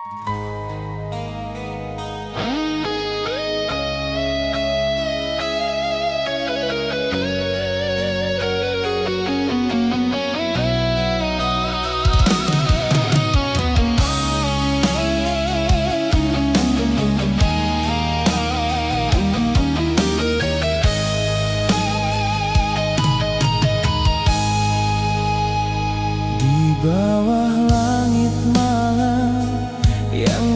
Di bawah langit malam yang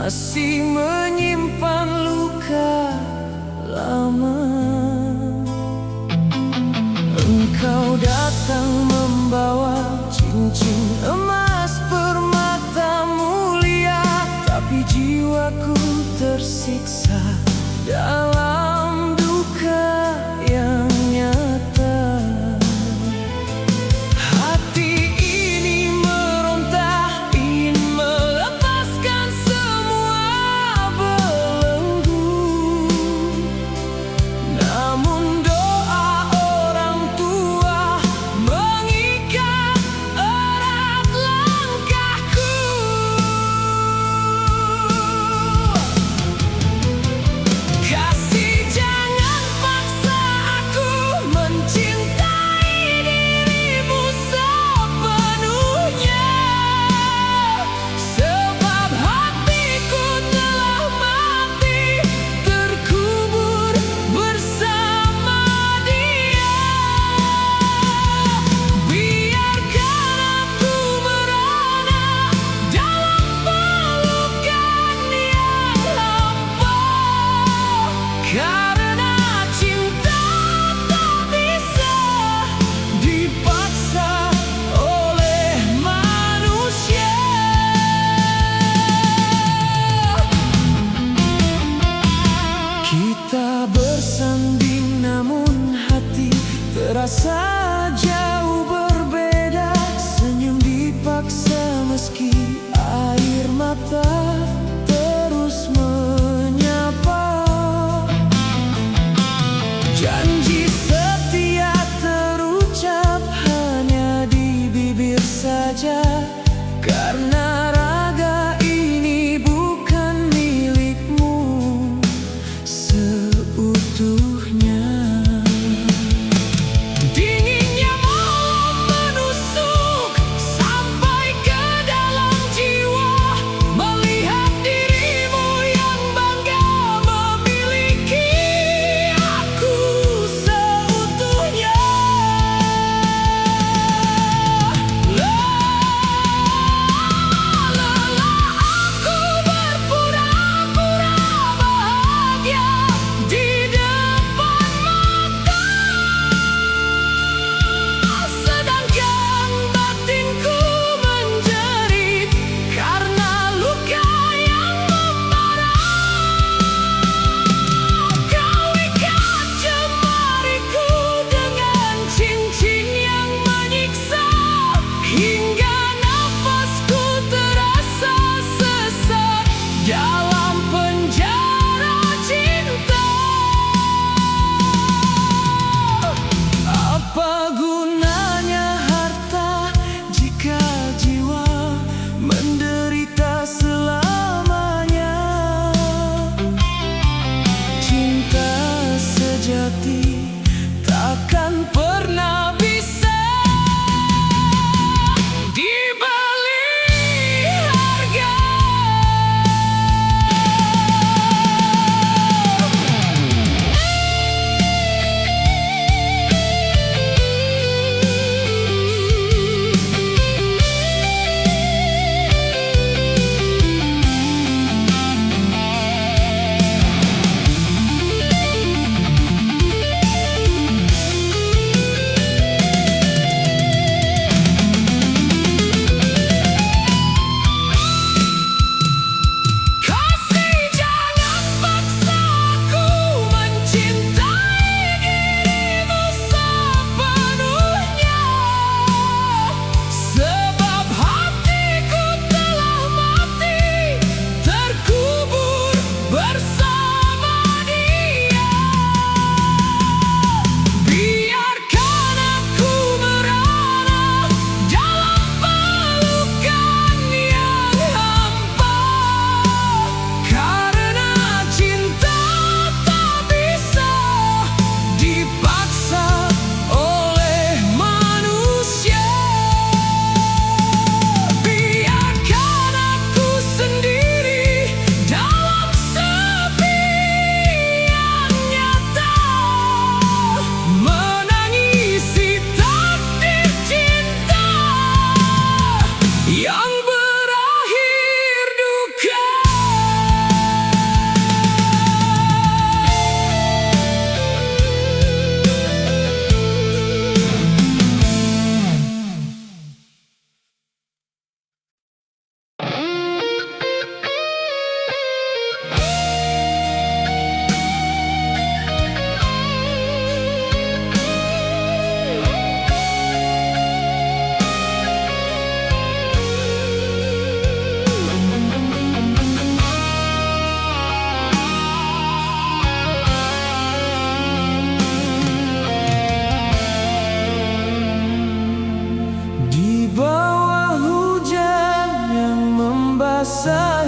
masih menyimpan luka lama. Engkau datang membawa cincin emas permata mulia, tapi jiwaku tersiksa dalam duka yang nyata. Hati ini meronta, ingin melepaskan semua belenggu,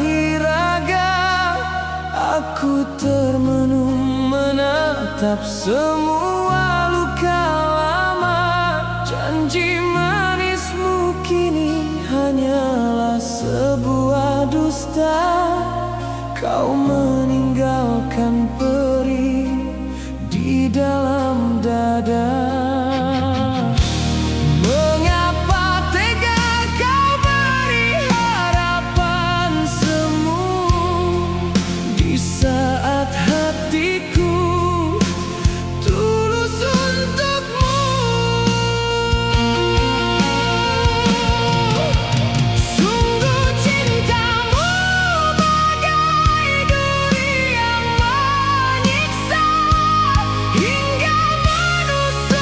birahi raga. Aku termenung menatap semua luka lama. Janji manismu kini hanyalah sebuah dusta. Kau meninggalkan perih di dalam dada. Mengapa tega kau beri harapan semu di saat hatiku tulus untukmu? Sungguh cintamu bagai duri yang menyiksa hingga menusuk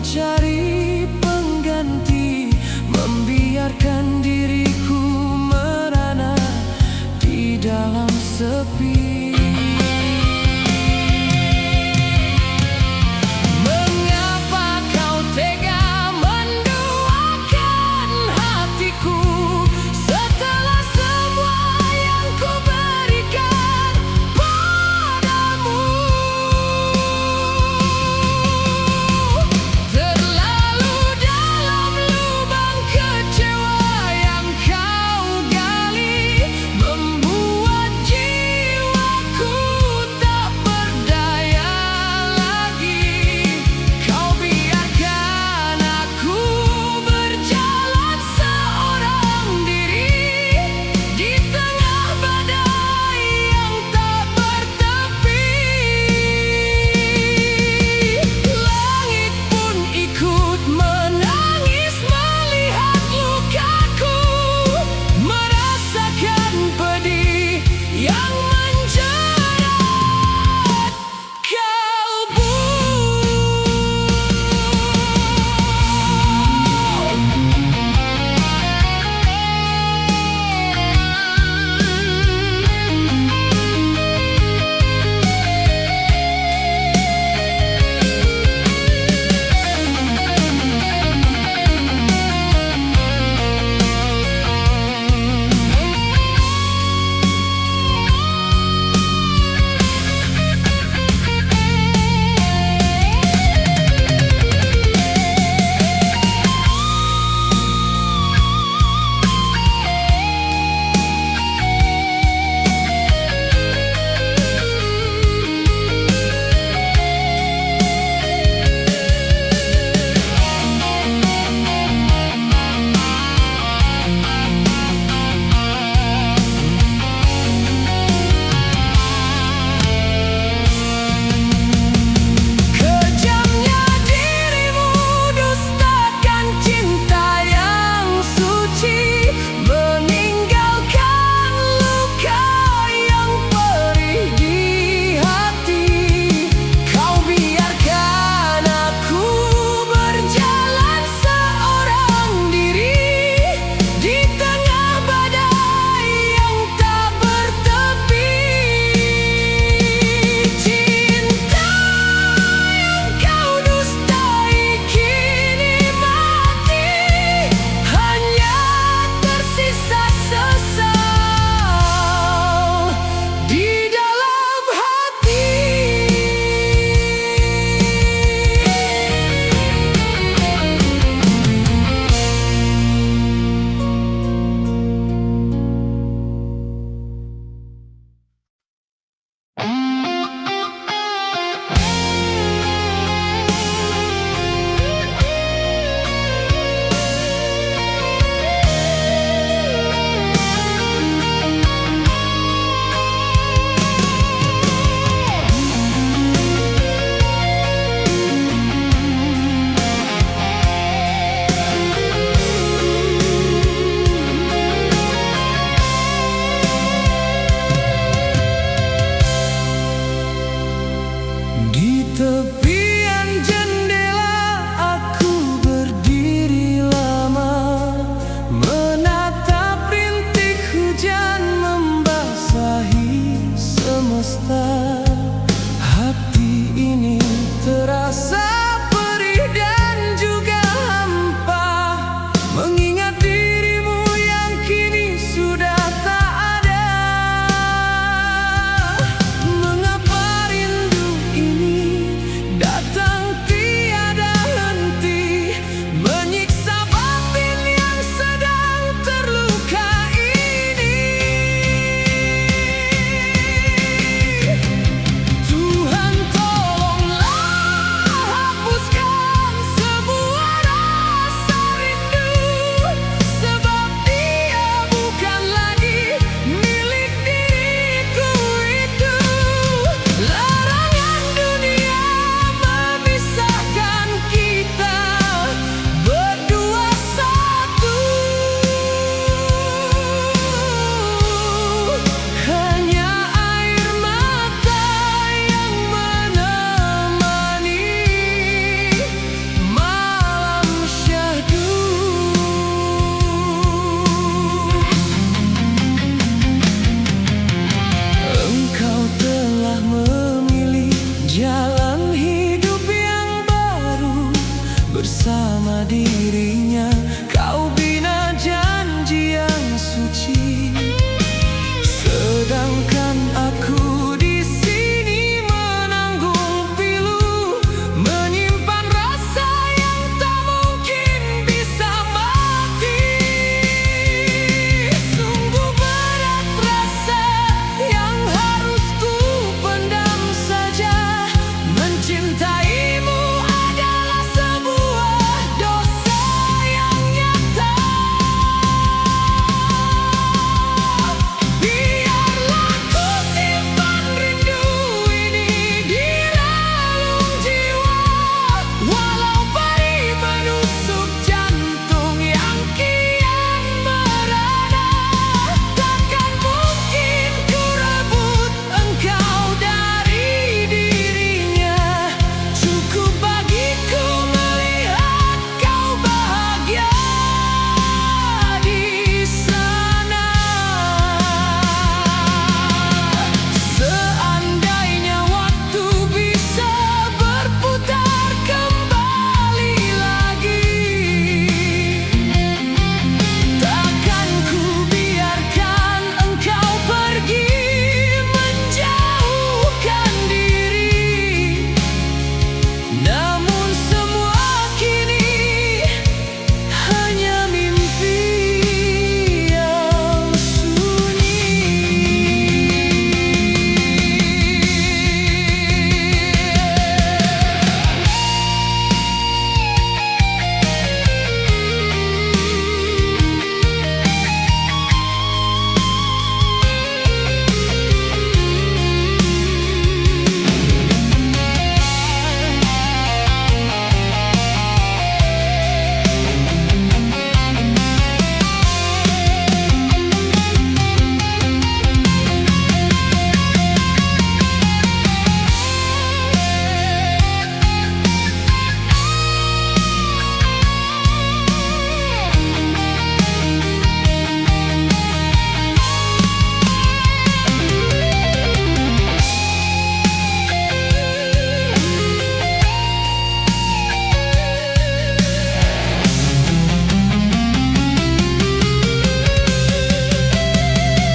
mencari pengganti, membiarkan diriku merana di dalam sepi. Mengapa kau tega menduakan hatiku setelah semua yang ku berikan padamu? Terlalu bersama dirinya. Kau bina janji yang suci, sedangkan aku di sini menanggung pilu, menyimpan rasa yang tak mungkin bisa mati. Sungguh berat rasa yang harus ku pendam saja. Mencintaimu adalah sebuah dosa yang nyata. Biarlah ku simpan rindu ini di relung jiwa, walau perih menusuk jantung yang kian merana. Takkan mungkin ku rebut engkau dari dirinya. Cukup bagiku melihat kau bahagia di sana. Seandainya waktu bisa berputar kembali lagi, takkan ku biarkan engkau pergi menjauhkan diri. Namun semua kini hanya mimpi yang sunyi.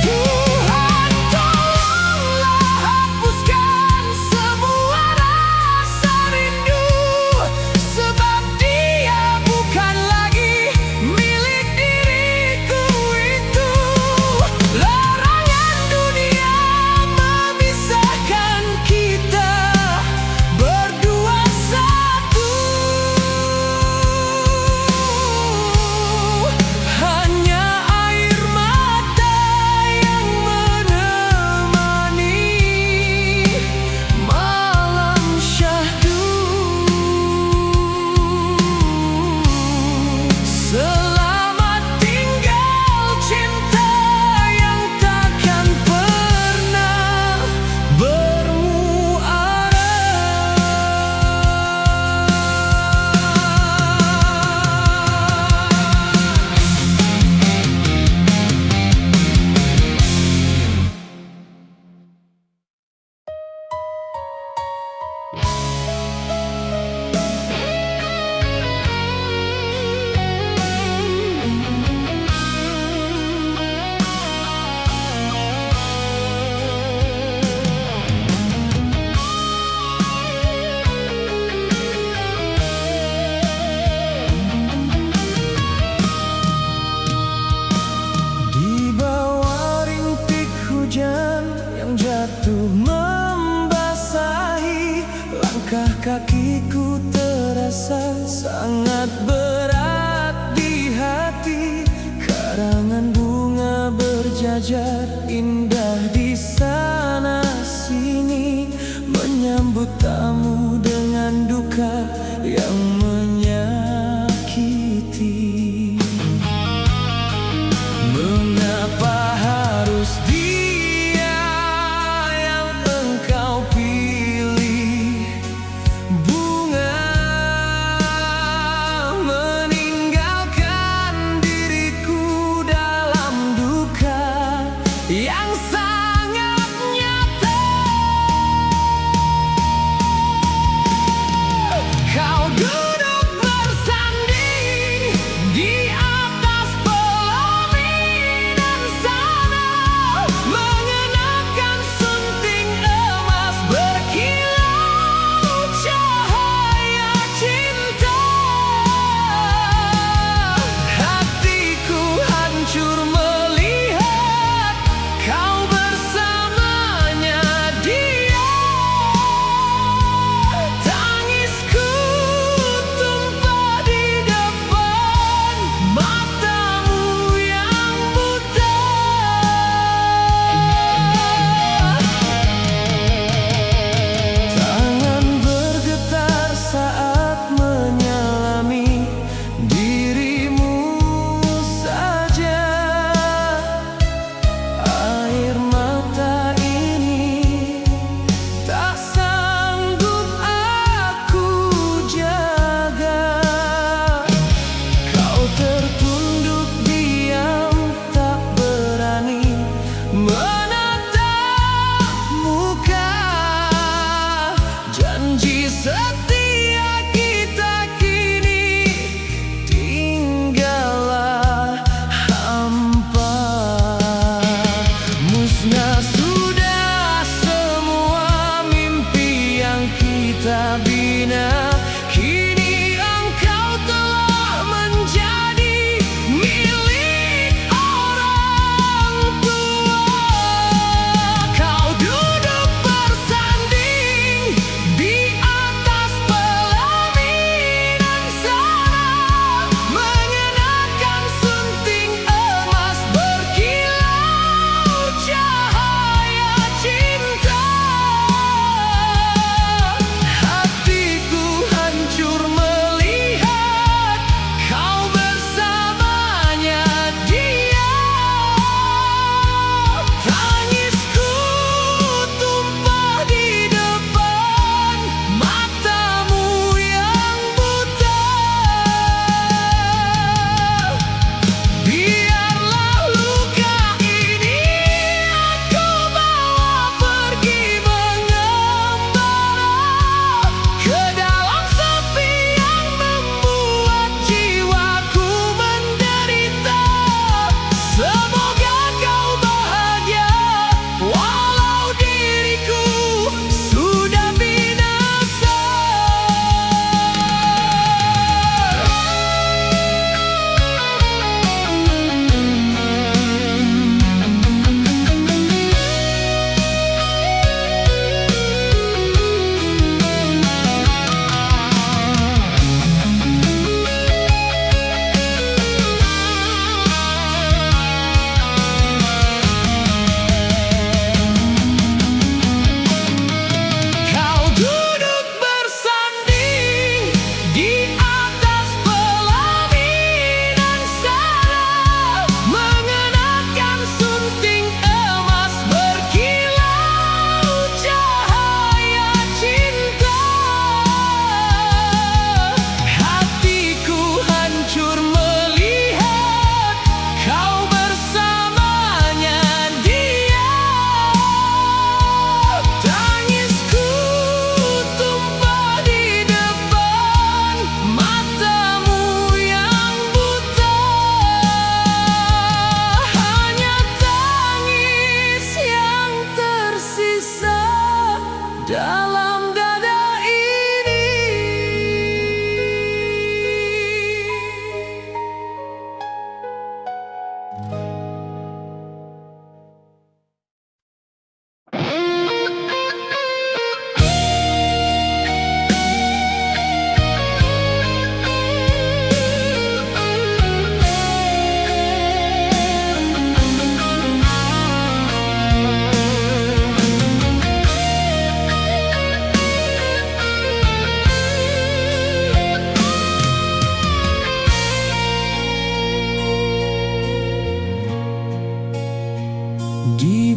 Tuhan, tolonglah hapuskan semua rasa rindu, sebab dia bukan lagi milik diriku itu. Larangan dunia memisahkan kita berdua satu. Hanya air mata yang menemani malam syahdu. Selamat tinggal cinta yang takkan pernah bermuara. Di bawah rintik hujan yang jatuh membasahi, langkah kakiku terasa sangat berat di hati. Karangan bunga berjajar indah di sana sini, menyambut tamu dengan duka yang menyakiti. Mengapa harus dia yang engkau pilih? Bunga meninggalkan diriku dalam duka yang sangat nyata.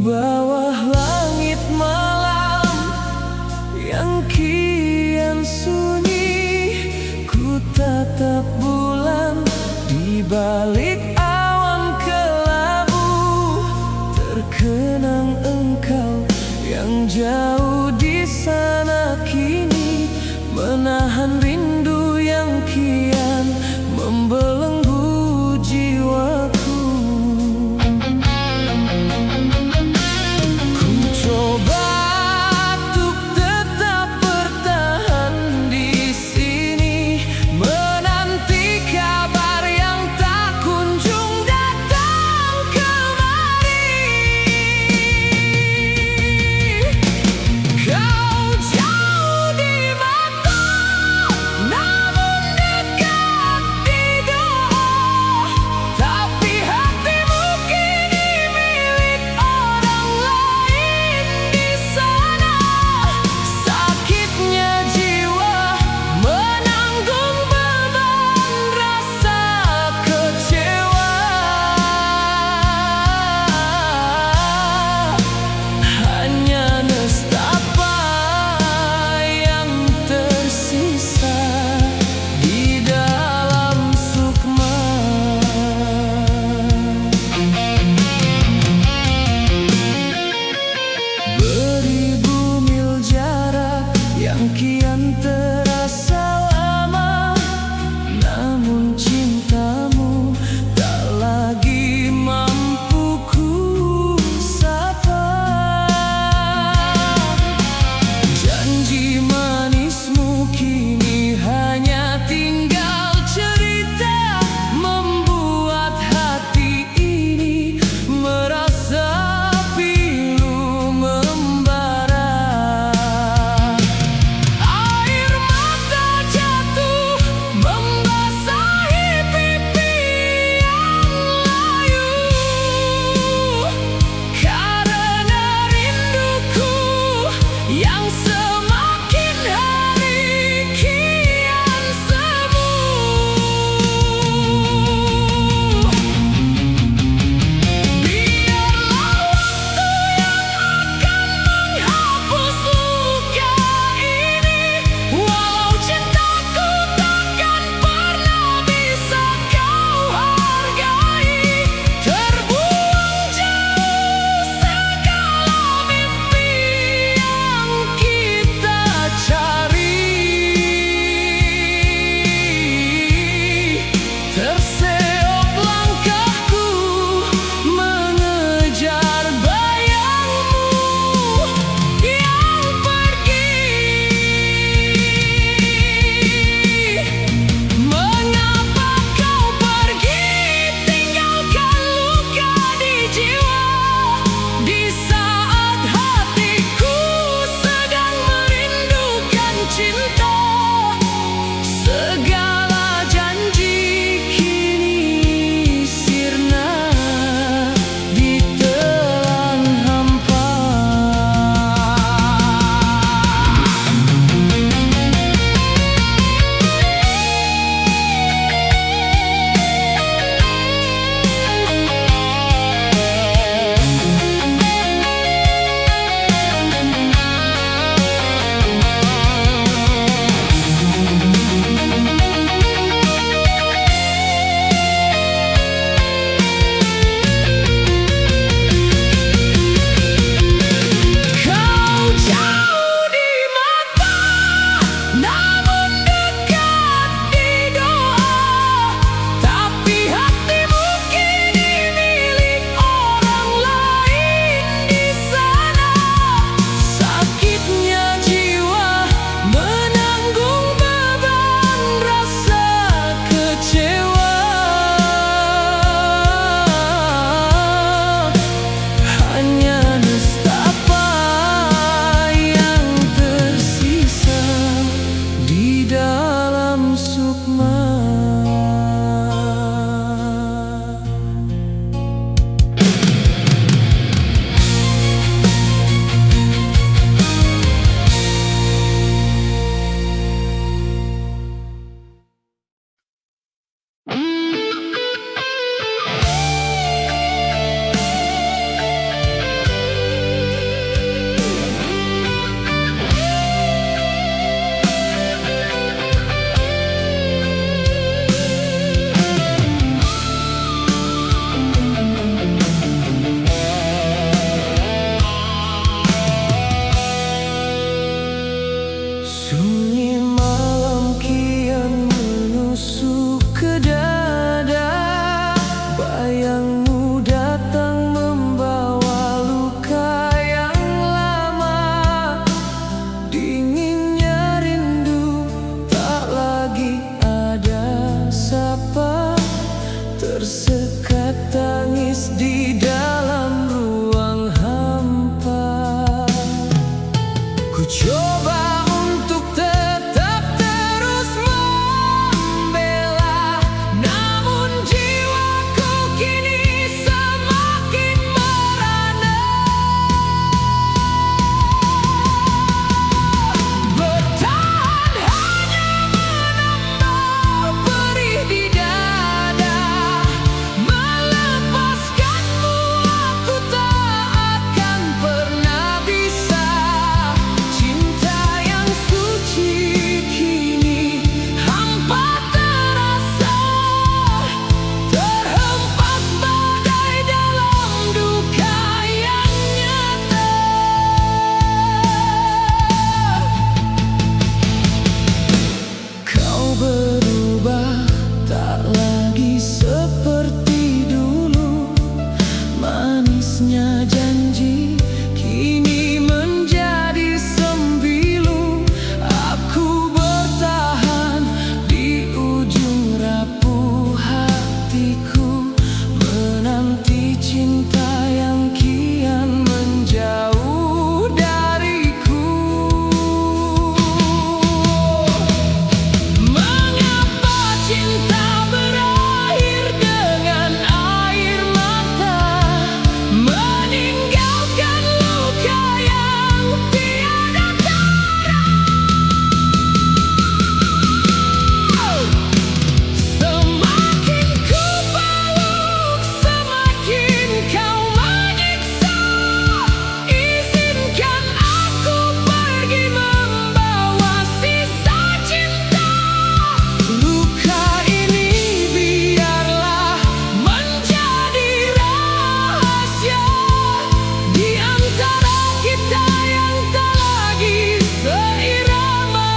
bawah langit malam yang kian sunyi, ku tatap bulan di balik awan kelabu. Terkenang engkau yang jauh di sana kini, menahan rindu yang kian membelenggu jiwaku. Ku coba untuk tetap bertahan di sini, menanti kabar yang tak kunjung datang kemari. tersekat tangis di dalam ruang hampa. Ku coba untuk tetap terus membela, namun jiwaku kini semakin merana. Bertahan hanya menambah perih di dada. Melepaskanmu aku tak akan pernah bisa. Cinta yang suci kini hampa terasa, terhempas badai dalam duka yang nyata. Kau berubah, tak lagi seperti dulu. Manisnya janji kini menjadi sembilu. Aku bertahan di ujung rapuh hatiku, menanti cinta yang kian menjauh dariku. Mengapa cinta berakhir dengan air mata, meninggalkan luka yang tiada tara? Semakin ku peluk, semakin kau menyiksa. Izinkan aku pergi membawa sisa cinta. Luka ini biarlah menjadi rahasia di antara kita yang tak lagi seirama.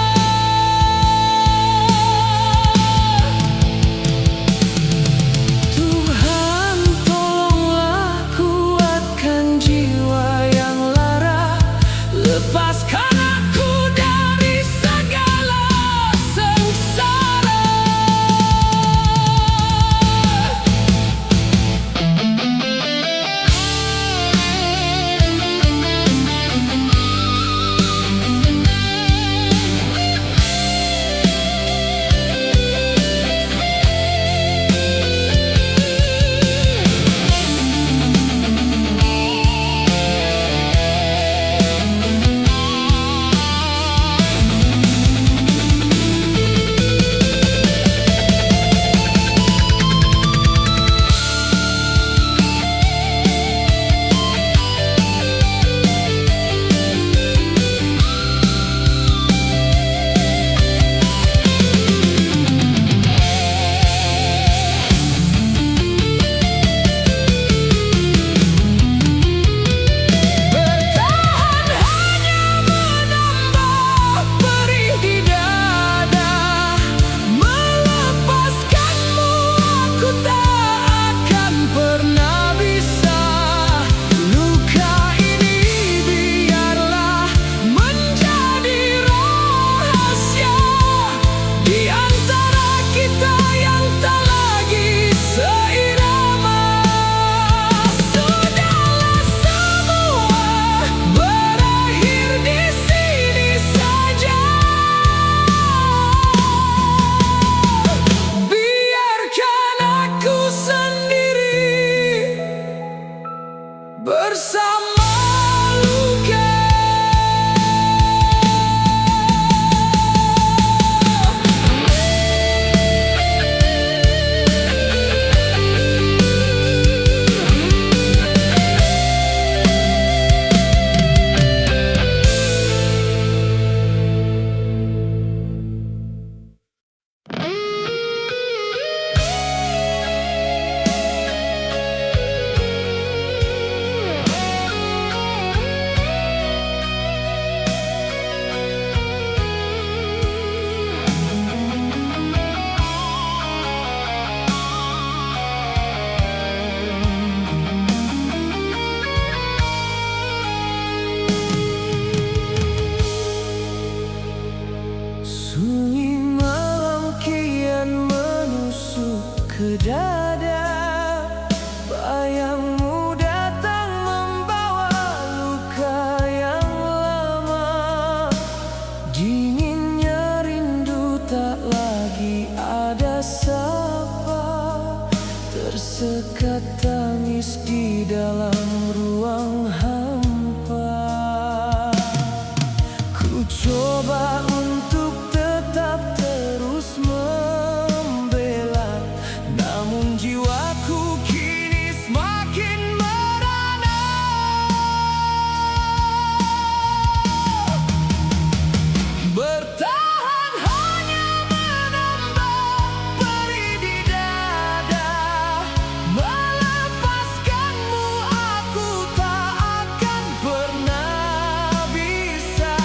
Tuhan, tolonglah kuatkan jiwa yang lara. Lepaskan aku dari segala sengsara. Bertahan hanya menambah perih di dada. Melepaskanmu aku tak akan pernah bisa. Luka ini biarlah menjadi rahasia di antara kita yang tak lagi seirama. Sudahlah semua berakhir di sini saja. Biarkan aku sendiri bersama luka. Sunyi malam kian menusuk ke dada. sekat tangis di dalam ruang hampa. Ku coba untuk tetap terus membela, namun jiwaku kini semakin merana. Bertahan hanya menambah perih di dada. Melepaskanmu aku tak akan pernah bisa.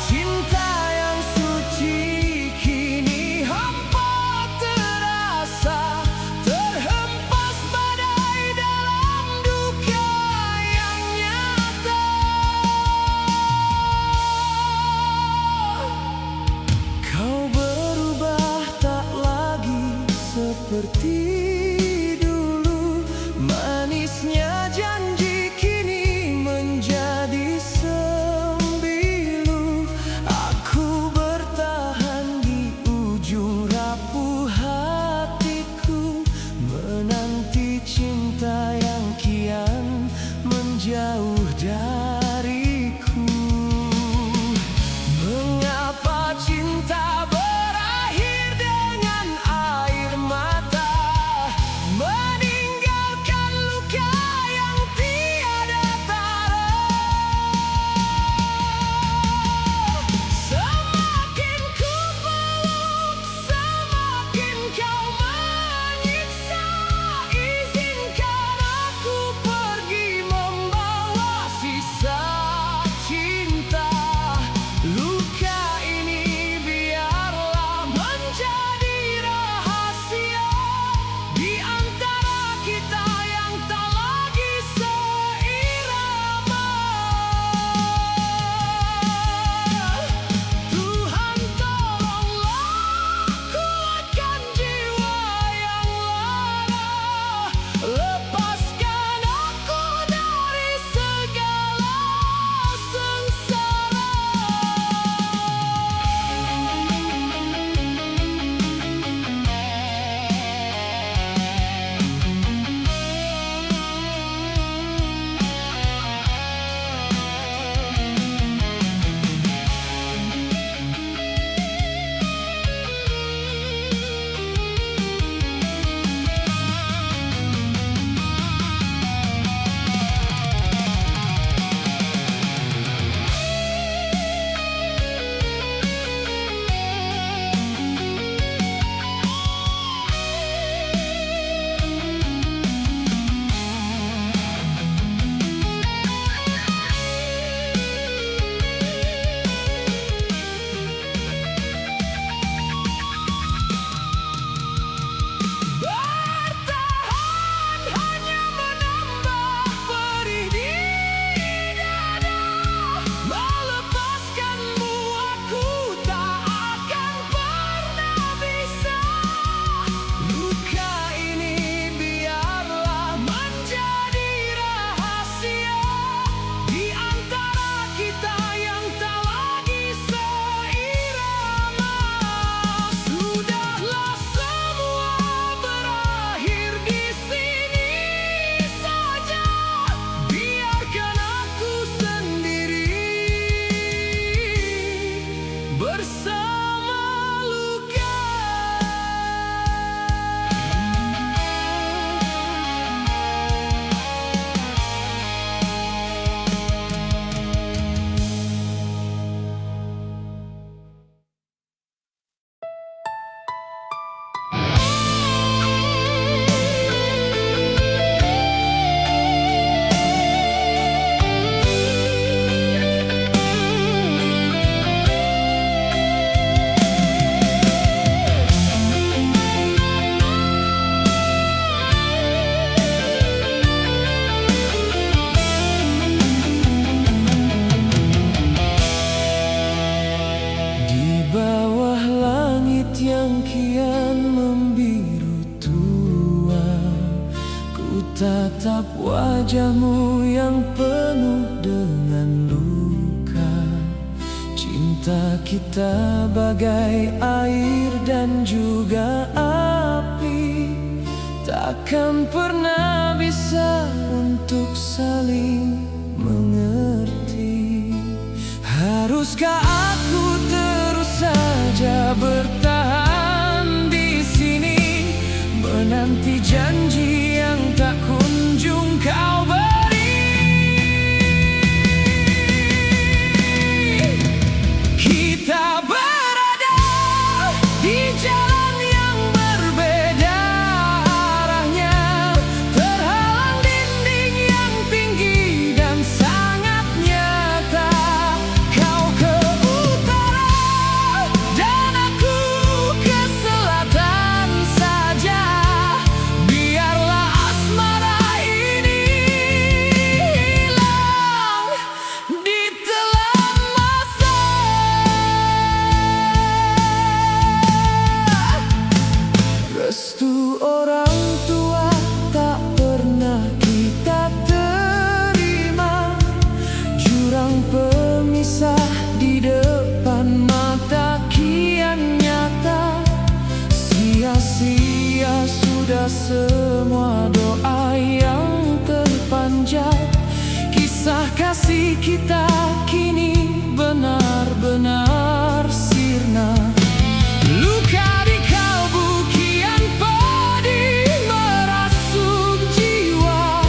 Cinta yang suci kini hampa terasa, terhempas badai dalam duka yang nyata. Kau berubah tak lagi seperti dulu. Manisnya janji kini menjadi sembilu. Aku bertahan di ujung rapuh hatiku, menanti cinta yang kian menjauh dariku. Mengapa cinta berakhir dengan air mata, meninggalkan luka yang tiada tara? Semakin ku peluk, semakin kau menyiksa. Izinkan aku pergi membawa sisa cinta. Luka ini biarlah menjadi rahasia di antara kita yang tak lagi seirama. Tuhan tolonglah kuatkan jiwa yang lara. Lepaskan aku dari segala sengsara. Bertahan hanya menambah perih di dada. Melepaskanmu aku tak akan pernah bisa. Luka ini biarlah menjadi rahasia di antara kita yang tak lagi seirama. Sudahlah semua berakhir di sini saja. Biarkan aku sendiri bersama luka. Di bawah langit yang kian membiru tua, ku tatap wajahmu yang penuh dengan luka. Cinta kita bagai air dan juga api, tak takkan pernah bisa untuk saling mengerti. Haruskah aku terus saja bertahan di sini, menanti janji yang tak kunjung kau beri? Kita berada di jalan yang berbeda arahnya, terhalang dinding yang tinggi dan sangat nyata. Kau ke utara dan aku ke selatan saja, biarlah asmara ini hilang di telan masa. Restu orang tua tak pernah kita terima, jurang pemisah di depan mata kian nyata. Sia-sia sudah semua doa yang terpanjat, kisah kasih kita kini benar-benar sirna. Luka di kalbu kian pedih merasuk jiwa,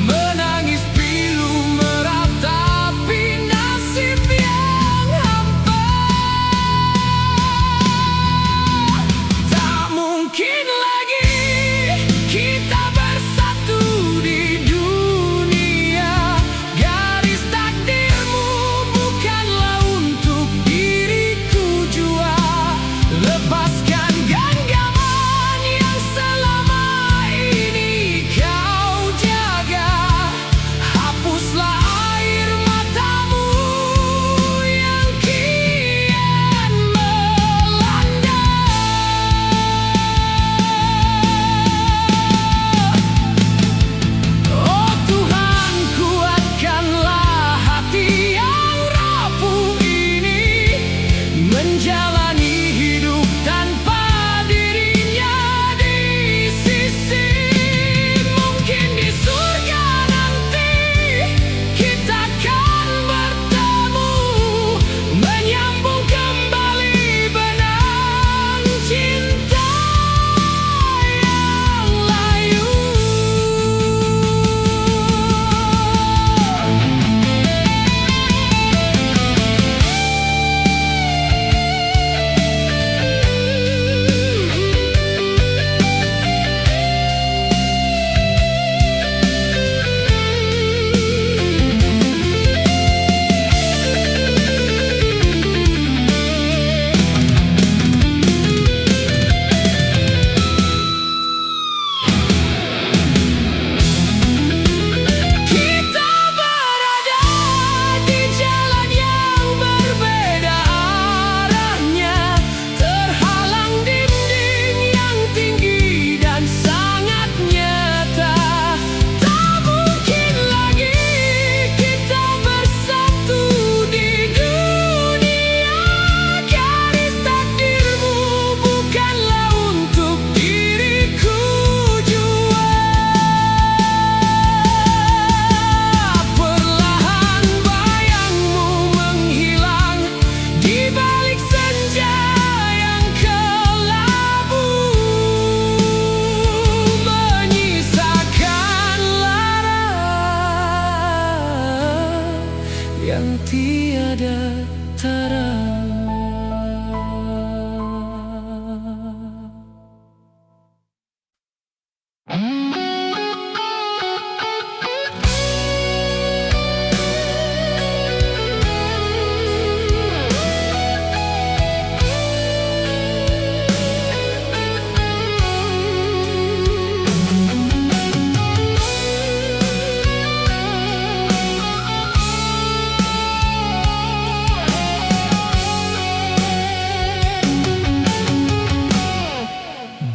menangis pilu meratapi nasib yang hampa. Tak mungkin lagi kita bersatu di dunia, garis takdirmu bukanlah untuk diriku jua. Lepaskan genggaman yang selama ini kau jaga, hapuslah air matamu yang kian melanda. Oh Tuhan, kuatkanlah hati yang rapuh ini, menjalani hidup tanpa dirinya di sisi. Mungkin di surga nanti kita akan bertemu, menyambung kembali benang cinta yang layu. Kita berada di jalan yang berbeda arahnya, terhalang dinding yang tinggi dan sangat nyata. Tak mungkin lagi kita bersatu di dunia, garis takdirmu bukanlah untuk diriku jua. Perlahan bayangmu menghilang di balik senja yang kelabu, menyisakan lara yang tiada tara.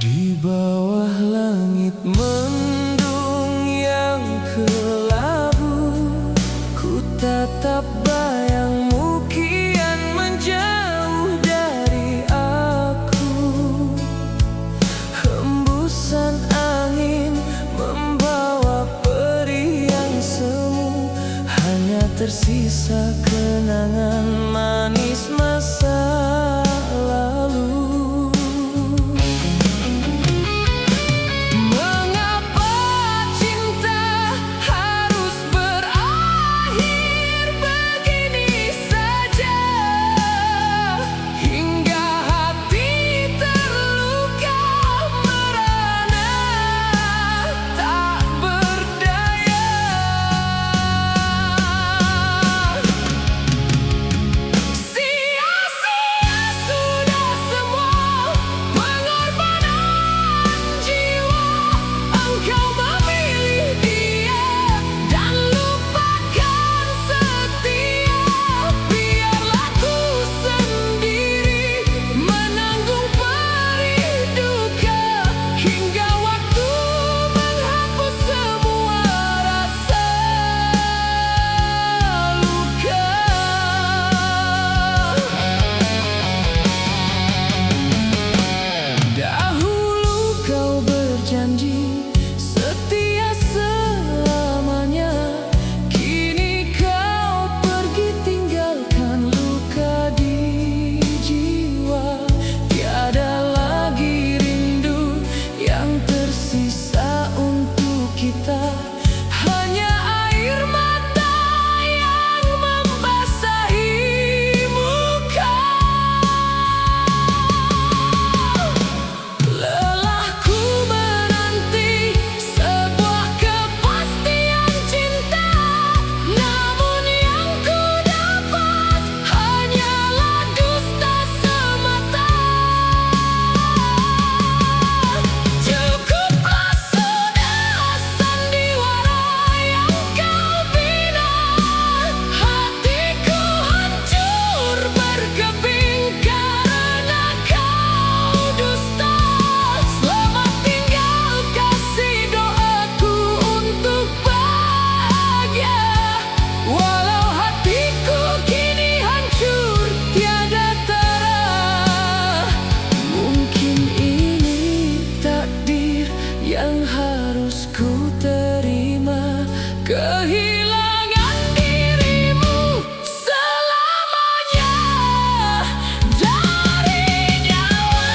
Di bawah langit mendung yang kelabu, ku tatap bayangmu kian menjauh dari aku. Hembusan angin tersisa kenangan manis masa lalu. Mengapa cinta harus berakhir begini saja, hingga hati terluka merana tak berdaya. Sia-sia sudah semua pengorbanan jiwa. Engkau memilih dia dan lupakan setia. Biarlah ku sendiri menanggung perih duka, hingga waktu menghapus semua rasa luka. Dahulu kau berjanji setia selamanya, kini kau pergi tinggalkan luka di jiwa. Tiada lagi rindu yang tersisa untuk kita, hanya air mata yang membasahi muka. Lelahku menanti sebuah kepastian cinta, namun yang ku dapat hanyalah dusta semata. Cukuplah sudah sandiwara yang kau bina, hatiku hancur berkeping karena kau dusta. Selamat tinggal kasih doaku untuk bahagia, walau hatiku kini hancur tiada tara. Mungkin ini takdir yang harus ku terima, kehilangan dirimu selamanya dari nyawa.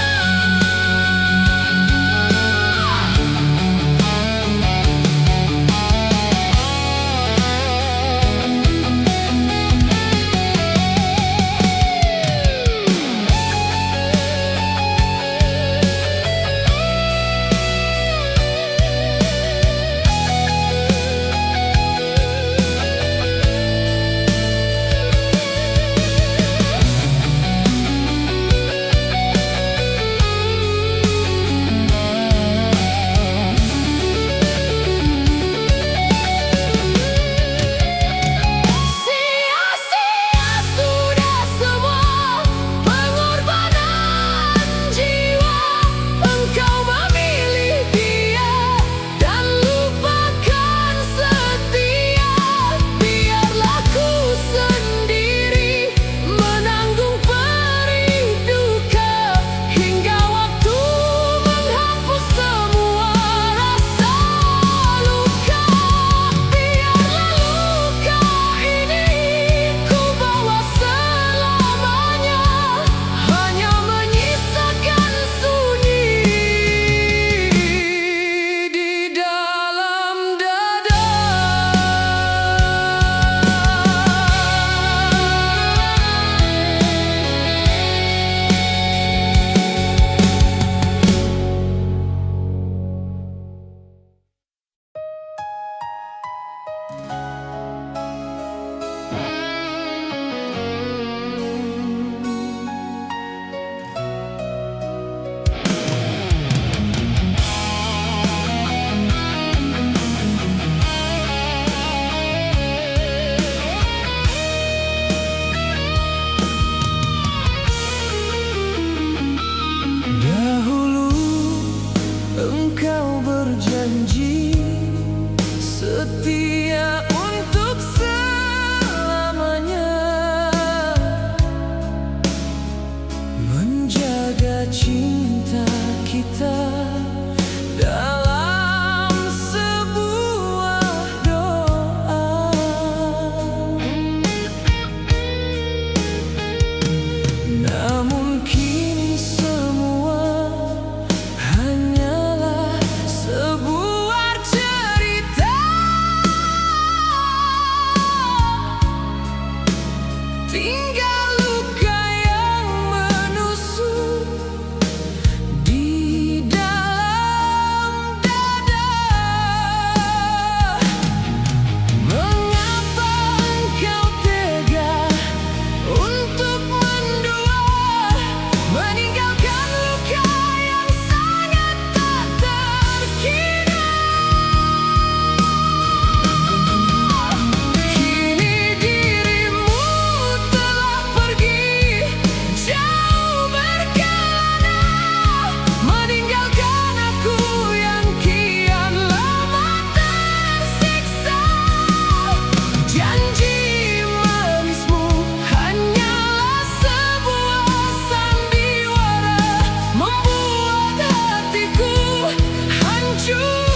Sia-sia sudah semua pengorbanan jiwa. Engkau memilih dia dan lupakan setia. Biarlah ku sendiri menanggung perih duka, hingga waktu menghapus semua rasa luka. Biarlah luka ini ku bawa selamanya, hanya menyisakan sunyi di dalam dada. Dahulu engkau berjanji setia untuk selamanya, menjaga cinta kita dalam sebuah doa. syukur.